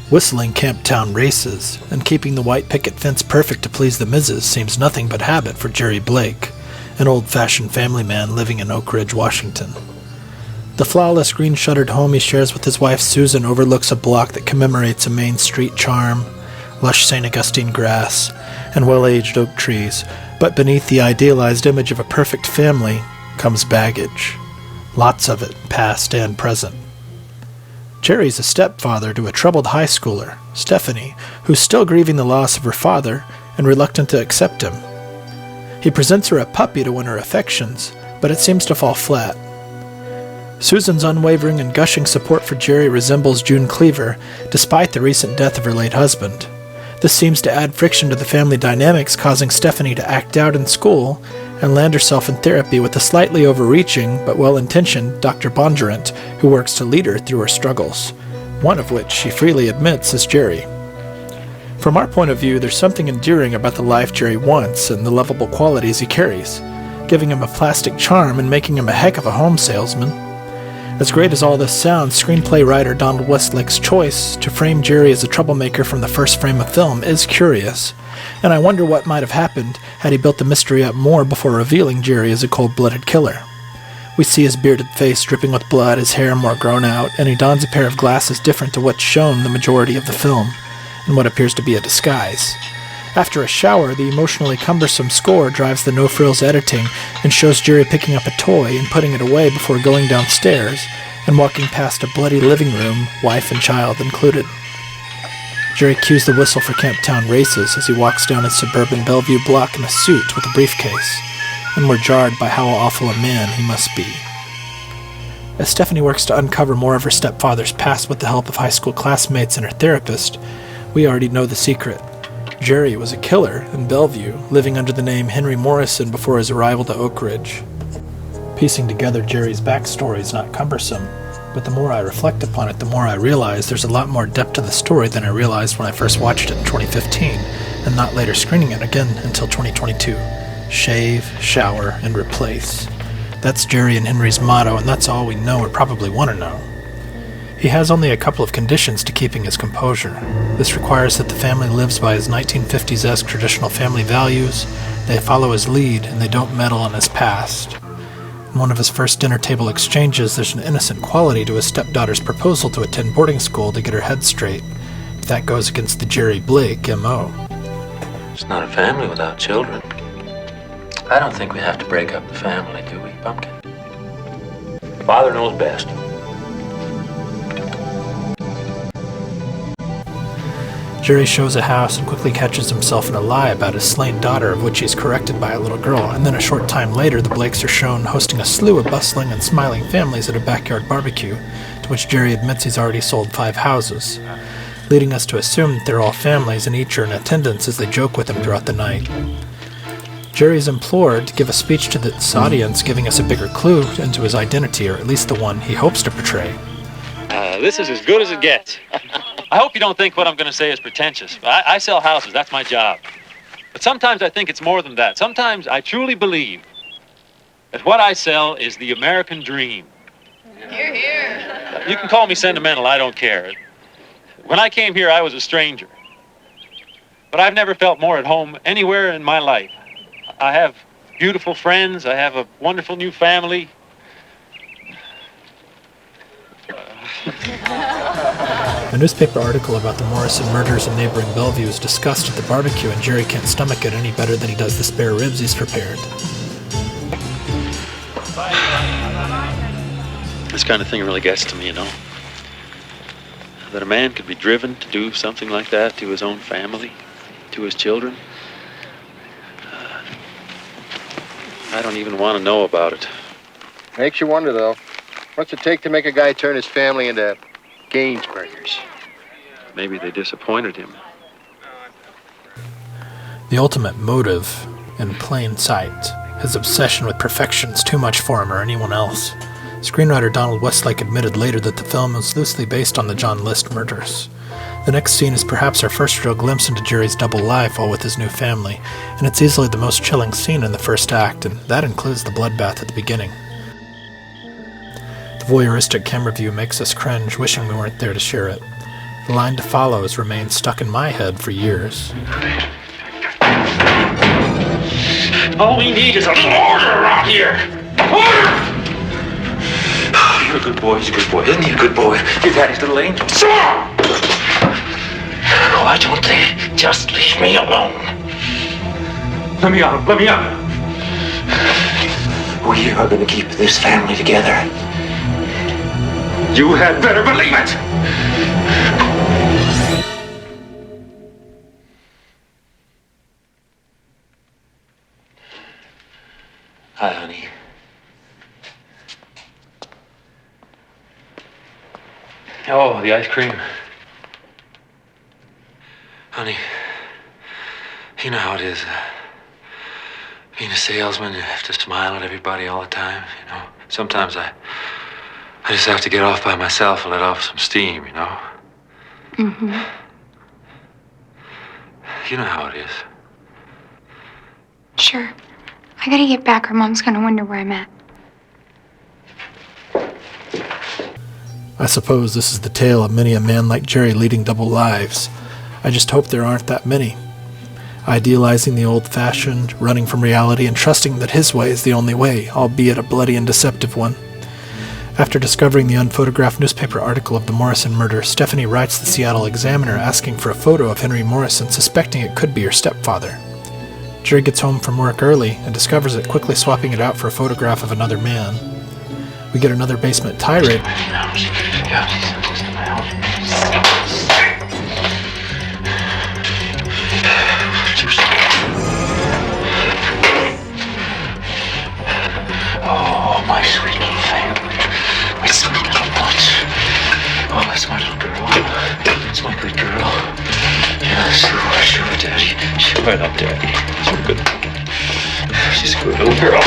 Whistling Camptown races and keeping the white picket fence perfect to please the missus seems nothing but habit for Jerry Blake, an old-fashioned family man living in Oak Ridge, Washington. The flawless green-shuttered home he shares with his wife Susan overlooks a block that commemorates a Main Street charm, lush St. Augustine grass, and well-aged oak trees, but beneath the idealized image of a perfect family comes baggage. Lots of it, past and present. Jerry's a stepfather to a troubled high schooler, Stephanie, who's still grieving the loss of her father and reluctant to accept him. He presents her a puppy to win her affections, but it seems to fall flat. Susan's unwavering and gushing support for Jerry resembles June Cleaver, despite the recent death of her late husband. This seems to add friction to the family dynamics, causing Stephanie to act out in school and land herself in therapy with a slightly overreaching but well-intentioned Dr. Bondurant, who works to lead her through her struggles, one of which she freely admits is Jerry. From our point of view, there's something endearing about the life Jerry wants and the lovable qualities he carries, giving him a plastic charm and making him a heck of a home salesman. As great as all this sounds, screenplay writer Donald Westlake's choice to frame Jerry as a troublemaker from the first frame of film is curious, and I wonder what might have happened had he built the mystery up more before revealing Jerry as a cold-blooded killer. We see his bearded face dripping with blood, his hair more grown out, and he dons a pair of glasses different to what's shown the majority of the film, in what appears to be a disguise. After a shower, the emotionally cumbersome score drives the no-frills editing and shows Jerry picking up a toy and putting it away before going downstairs and walking past a bloody living room, wife and child included. Jerry cues the whistle for Camptown races as he walks down his suburban Bellevue block in a suit with a briefcase, and we're jarred by how awful a man he must be. As Stephanie works to uncover more of her stepfather's past with the help of high school classmates and her therapist, we already know the secret. Jerry was a killer in Bellevue, living under the name Henry Morrison before his arrival to Oak Ridge. Piecing together Jerry's backstory is not cumbersome, but the more I reflect upon it, the more I realize there's a lot more depth to the story than I realized when I first watched it in 2015, and not later screening it again until 2022. Shave, shower, and replace. That's Jerry and Henry's motto, and that's all we know or probably want to know. He has only a couple of conditions to keeping his composure. This requires that the family lives by his 1950s-esque traditional family values, they follow his lead, and they don't meddle on his past. In one of his first dinner table exchanges, there's an innocent quality to his stepdaughter's proposal to attend boarding school to get her head straight. But that goes against the Jerry Blake M.O. It's not a family without children. I don't think we have to break up the family, do we, Pumpkin? Father knows best. Jerry shows a house and quickly catches himself in a lie about his slain daughter, of which he's corrected by a little girl, and then a short time later the Blakes are shown hosting a slew of bustling and smiling families at a backyard barbecue, to which Jerry admits he's already sold 5 houses, leading us to assume that they're all families and each are in attendance as they joke with him throughout the night. Jerry is implored to give a speech to this audience, giving us a bigger clue into his identity, or at least the one he hopes to portray. This is as good as it gets. I hope you don't think what I'm going to say is pretentious. I sell houses. That's my job. But sometimes I think it's more than that. Sometimes I truly believe that what I sell is the American dream. Hear, hear. You can call me sentimental. I don't care. When I came here, I was a stranger. But I've never felt more at home anywhere in my life. I have beautiful friends. I have a wonderful new family. A newspaper article about the Morrison murders in neighboring Bellevue is discussed at the barbecue, and Jerry can't stomach it any better than he does the spare ribs he's prepared. This kind of thing really gets to me, you know. That a man could be driven to do something like that to his own family, to his children. I don't even want to know about it. Makes you wonder, though. What's it take to make a guy turn his family into Gainsburgers? Maybe they disappointed him. The ultimate motive in plain sight. His obsession with perfection is too much for him or anyone else. Screenwriter Donald Westlake admitted later that the film was loosely based on the John List murders. The next scene is perhaps our first real glimpse into Jerry's double life while with his new family, and it's easily the most chilling scene in the first act, and that includes the bloodbath at the beginning. The voyeuristic camera view makes us cringe, wishing we weren't there to share it. The line to follow has remained stuck in my head for years. All we need is a little order around here. Order! Oh, you're a good boy. He's a good boy. Isn't he a good boy? Your daddy's little angel. No, I don't think. Just leave me alone. Let me out. Let me out. We are going to keep this family together. You had better believe it. Hi, honey. Oh, the ice cream. Honey, you know how it is. Being a salesman, you have to smile at everybody all the time, you know. Sometimes I just have to get off by myself and let off some steam, you know. Mm-hmm. You know how it is. Sure. I gotta get back or Mom's gonna wonder where I'm at. I suppose this is the tale of many a man like Jerry leading double lives. I just hope there aren't that many. Idealizing the old-fashioned, running from reality, and trusting that his way is the only way, albeit a bloody and deceptive one. After discovering the unphotographed newspaper article of the Morrison murder, Stephanie writes the Seattle Examiner asking for a photo of Henry Morrison, suspecting it could be her stepfather. Jerry gets home from work early and discovers it, quickly swapping it out for a photograph of another man. We get another basement tirade. Oh, my sweet little family. My sweet little bunch. Oh, that's my little girl. That's my good girl. Yeah, sure, Daddy. Sure, I love Daddy. She's good. She's a good little girl.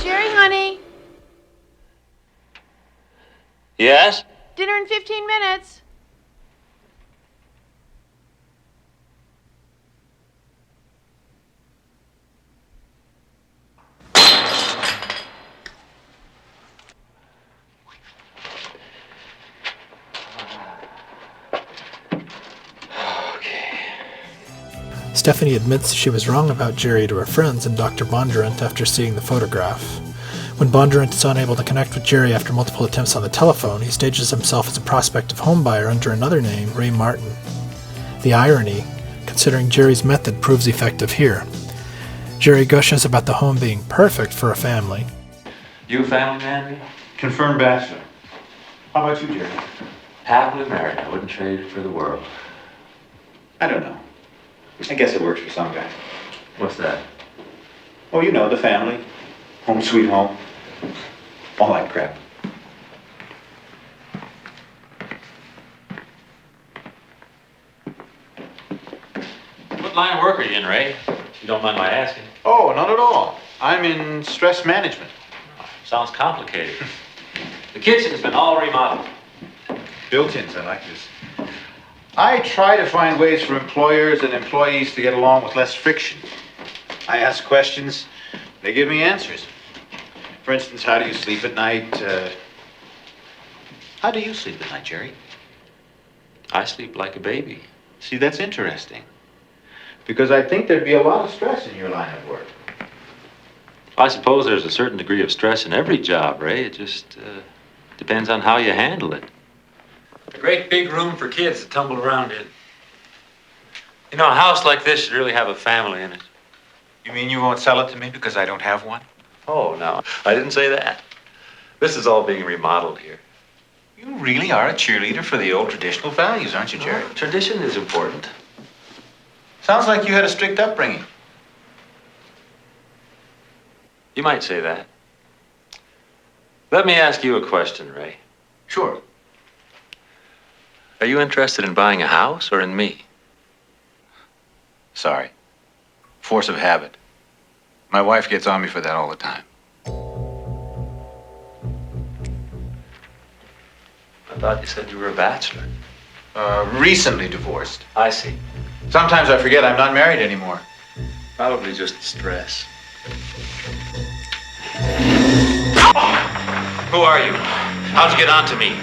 Jerry, honey, Yes? dinner in 15 minutes. Stephanie admits she was wrong about Jerry to her friends and Dr. Bondurant after seeing the photograph. When Bondurant is unable to connect with Jerry after multiple attempts on the telephone, he stages himself as a prospective homebuyer under another name, Ray Martin. The irony, considering Jerry's method, proves effective here. Jerry gushes about the home being perfect for a family. You a family man, Ray? Confirmed bachelor. How about you, Jerry? Happily married. I wouldn't trade it for the world. I don't know. I guess it works for some guys. What's that? Oh, you know, the family. Home sweet home. All that crap. What line of work are you in, Ray? If you don't mind my asking. Oh, not at all. I'm in stress management. Sounds complicated. The kitchen's been all remodeled. Built-ins, I like this. I try to find ways for employers and employees to get along with less friction. I ask questions, they give me answers. For instance, how do you sleep at night? How do you sleep at night, Jerry? I sleep like a baby. See, that's interesting. Because I think there'd be a lot of stress in your line of work. I suppose there's a certain degree of stress in every job, Ray. It just depends on how you handle it. A great big room for kids to tumble around in. You know, a house like this should really have a family in it. You mean you won't sell it to me because I don't have one? Oh, no. I didn't say that. This is all being remodeled here. You really are a cheerleader for the old traditional values, aren't you, Jerry? Tradition is important. Sounds like you had a strict upbringing. You might say that. Let me ask you a question, Ray. Sure. Are you interested in buying a house or in me? Sorry. Force of habit. My wife gets on me for that all the time. I thought you said you were a bachelor. Recently divorced. I see. Sometimes I forget I'm not married anymore. Probably just stress. Who are you? How'd you get onto me?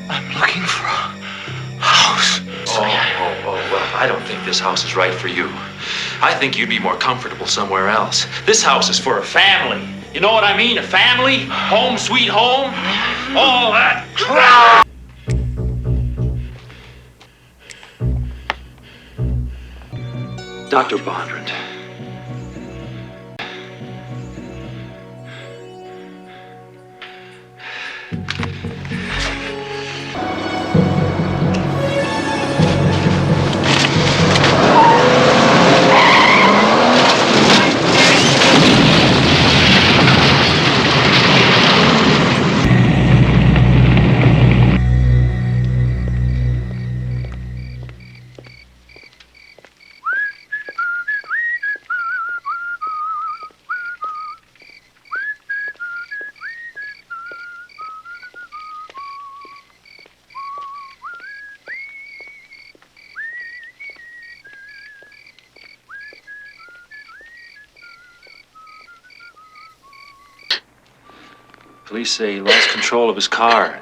I'm looking for a house. Well, I don't think this house is right for you. I think you'd be more comfortable somewhere else. This house is for a family. You know what I mean? A family? Home sweet home? All that crap! Dr. Bondurant. Police say he lost control of his car.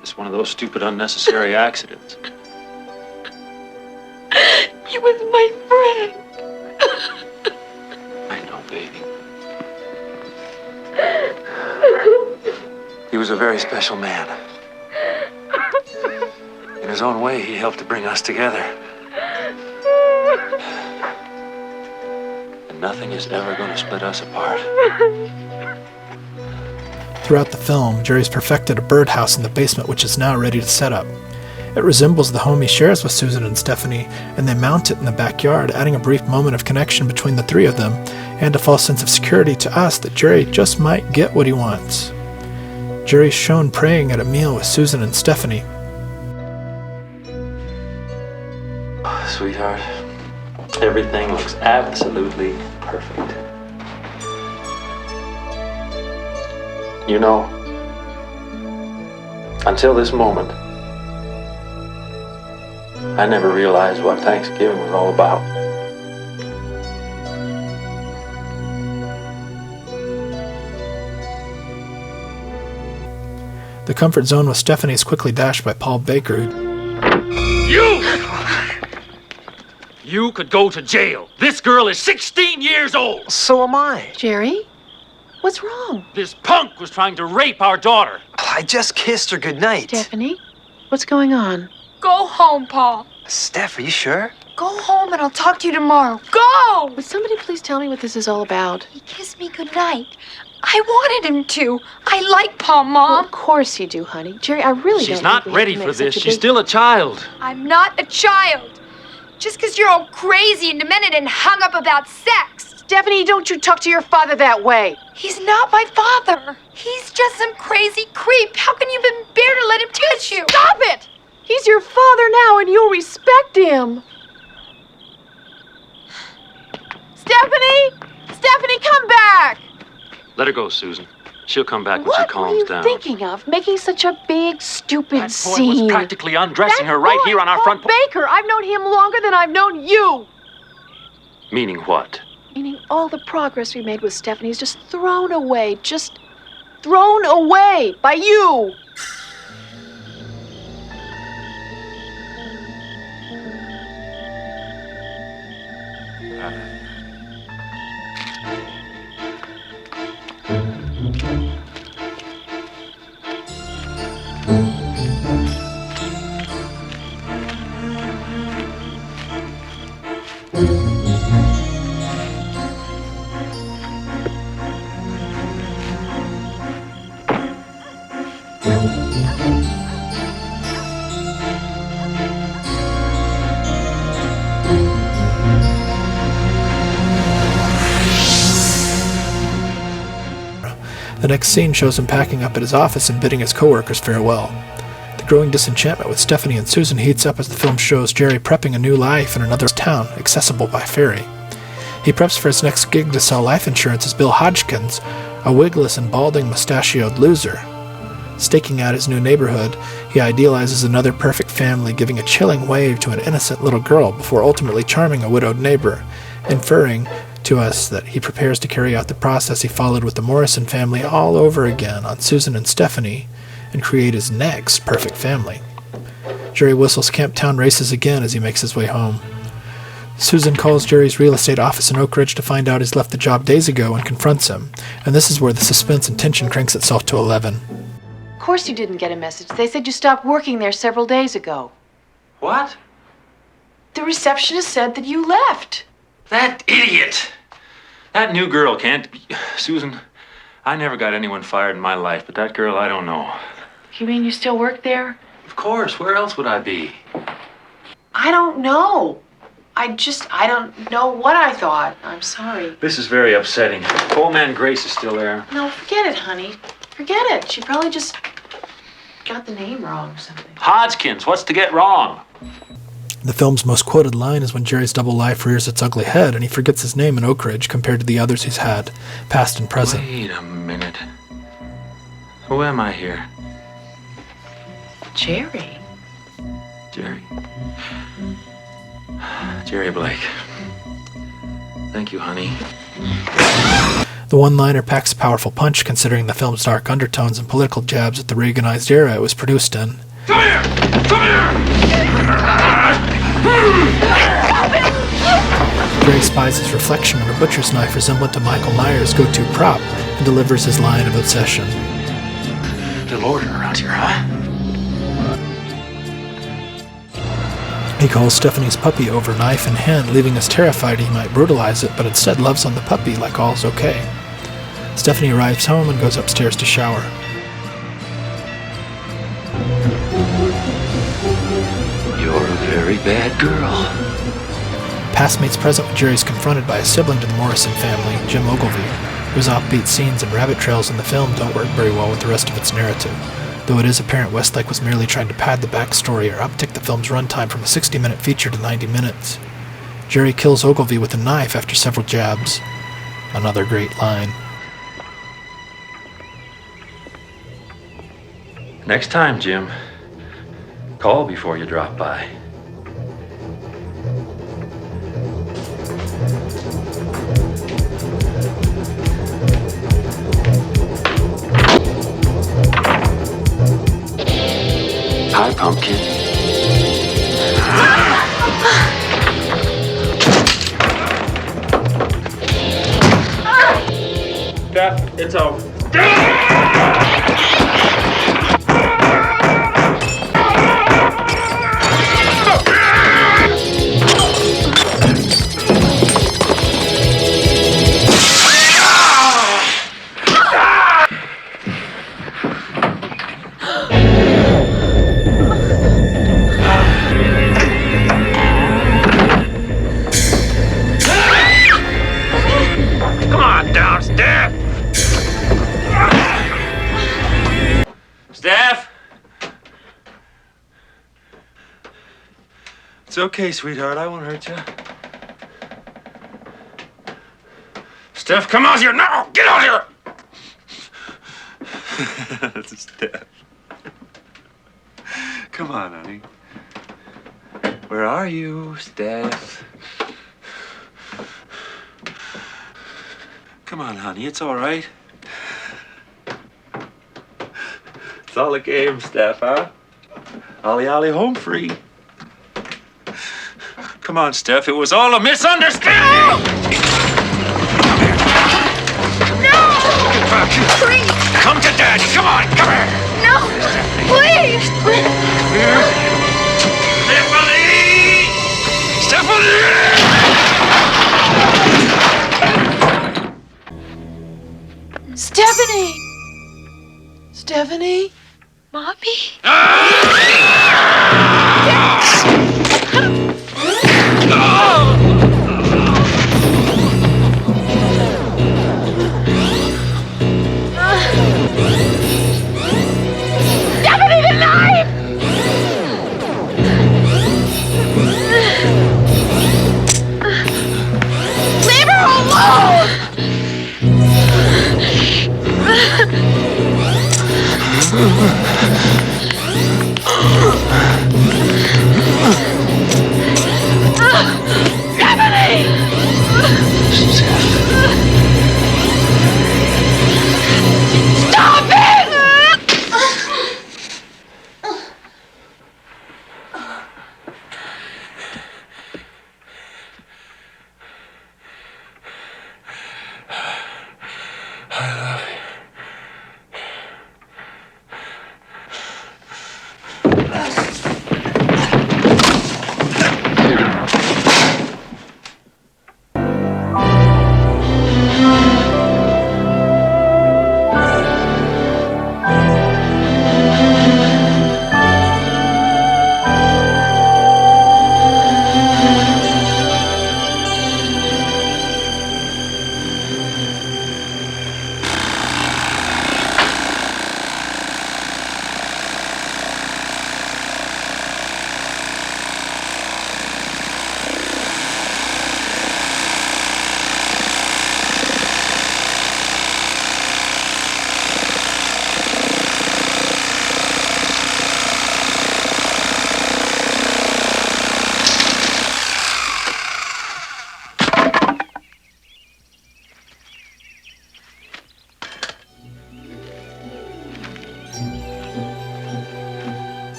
It's one of those stupid, unnecessary accidents. He was my friend. I know, baby. He was a very special man. In his own way, he helped to bring us together. And nothing is ever going to split us apart. Throughout the film, Jerry's perfected a birdhouse in the basement which is now ready to set up. It resembles the home he shares with Susan and Stephanie, and they mount it in the backyard, adding a brief moment of connection between the three of them, and a false sense of security to us that Jerry just might get what he wants. Jerry's shown praying at a meal with Susan and Stephanie. Sweetheart, everything looks absolutely perfect. You know, until this moment, I never realized what Thanksgiving was all about. The comfort zone with Stephanie is quickly dashed by Paul Baker, You could go to jail. This girl is 16 years old. So am I. Jerry? What's wrong? This punk was trying to rape our daughter. I just kissed her goodnight. Stephanie? What's going on? Go home, Paul. Steph, are you sure? Go home and I'll talk to you tomorrow. Go! Would somebody please tell me what this is all about? He kissed me goodnight. I wanted him to. I like Paul, Well, Mom. of course you do, honey. Jerry, I really She's don't not think we have ready to for make this. such a She's big- still a child. I'm not a child. Just because you're all crazy and demented and hung up about sex. Stephanie, don't you talk to your father that way. He's not my father. He's just some crazy creep. How can you even bear to let him touch you? Stop it! He's your father now, and you'll respect him. Stephanie! Stephanie, come back! Let her go, Susan. She'll come back when she What were calms you down. thinking of? Making such a big, stupid That boy scene. was practically undressing That her right boy, here on our Paul front porch. Baker, I've known him longer than I've known you. Meaning what? Meaning all the progress we made with Stephanie is just thrown away. Just thrown away by you. The next scene shows him packing up at his office and bidding his coworkers farewell. The growing disenchantment with Stephanie and Susan heats up as the film shows Jerry prepping a new life in another town, accessible by ferry. He preps for his next gig to sell life insurance as Bill Hodgkins, a wigless and balding mustachioed loser. Staking out his new neighborhood, he idealizes another perfect family, giving a chilling wave to an innocent little girl before ultimately charming a widowed neighbor, inferring to us that he prepares to carry out the process he followed with the Morrison family all over again on Susan and Stephanie and create his next perfect family. Jerry whistles Camptown races again as he makes his way home. Susan calls Jerry's real estate office in Oak Ridge to find out he's left the job days ago and confronts him, and this is where the suspense and tension cranks itself to 11. Of course you didn't get a message. They said you stopped working there several days ago. What? The receptionist said that you left. That idiot! That new girl can't be... Susan, I never got anyone fired in my life, but that girl, I don't know. You mean you still work there? Of course, where else would I be? I don't know. I don't know what I thought. I'm sorry. This is very upsetting. Old man Grace is still there. No, forget it, honey. Forget it. She probably just got the name wrong or something. Hodgkins, what's to get wrong? The film's most quoted line is when Jerry's double life rears its ugly head and he forgets his name in Oak Ridge compared to the others he's had, past and present. Wait a minute. Who am I here? Jerry. Jerry. Jerry Blake. Thank you, honey. The one-liner packs a powerful punch considering the film's dark undertones and political jabs at the Reaganized era it was produced in. Come here! Come here! Jerry spies his reflection on a butcher's knife resemblant to Michael Myers' go-to prop and delivers his line of obsession. Little order around here, huh? He calls Stephanie's puppy over knife in hand, leaving us terrified he might brutalize it, but instead loves on the puppy like all's okay. Stephanie arrives home and goes upstairs to shower. You're a very bad girl. Past meets present when Jerry is confronted by a sibling to the Morrison family, Jim Ogilvy, whose offbeat scenes and rabbit trails in the film don't work very well with the rest of its narrative, though it is apparent Westlake was merely trying to pad the backstory or uptick the film's runtime from a 60-minute feature to 90 minutes. Jerry kills Ogilvy with a knife after several jabs. Another great line. Next time, Jim, call before you drop by. Hi, Pumpkin. Steph, it's over. Steph! It's okay, sweetheart. I won't hurt you. Steph, come out here now! Get out here! That's Steph. Come on, honey. Where are you, Steph? Come on, honey. It's all right. It's all a game, Steph, huh? Ollie, ollie, home free. Come on, Steph. It was all a misunderstanding! No! Please! Come to Daddy. Come on. Come here. No! Please! Stephanie! Stephanie! Stephanie! Stephanie? Mommy? Stop it!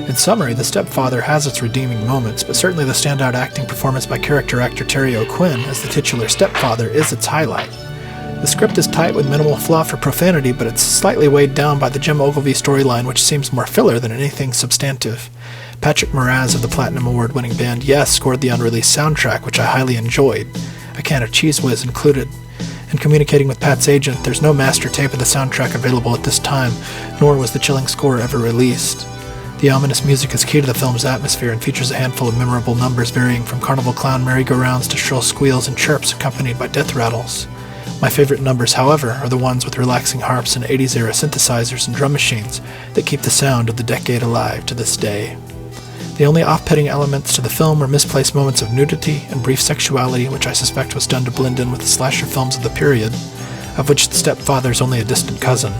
In summary, The Stepfather has its redeeming moments, but certainly the standout acting performance by character actor Terry O Quinn as the titular stepfather is its highlight. The script is tight with minimal fluff or profanity, but it's slightly weighed down by the Jim Ogilvy storyline, which seems more filler than anything substantive. Patrick Moraz of the Platinum Award-winning band Yes scored the unreleased soundtrack, which I highly enjoyed. A can of Cheese Whiz included. In communicating with Pat's agent, there's no master tape of the soundtrack available at this time, nor was the chilling score ever released. The ominous music is key to the film's atmosphere and features a handful of memorable numbers varying from carnival clown merry-go-rounds to shrill squeals and chirps accompanied by death rattles. My favorite numbers, however, are the ones with relaxing harps and 80s-era synthesizers and drum machines that keep the sound of the decade alive to this day. The only off-putting elements to the film were misplaced moments of nudity and brief sexuality, which I suspect was done to blend in with the slasher films of the period, of which The Stepfather is only a distant cousin.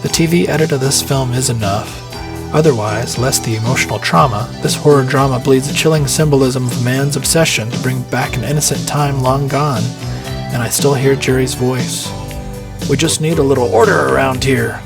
The TV edit of this film is enough. Otherwise, less the emotional trauma, this horror drama bleeds a chilling symbolism of man's obsession to bring back an innocent time long gone, and I still hear Jerry's voice. "We just need a little order around here."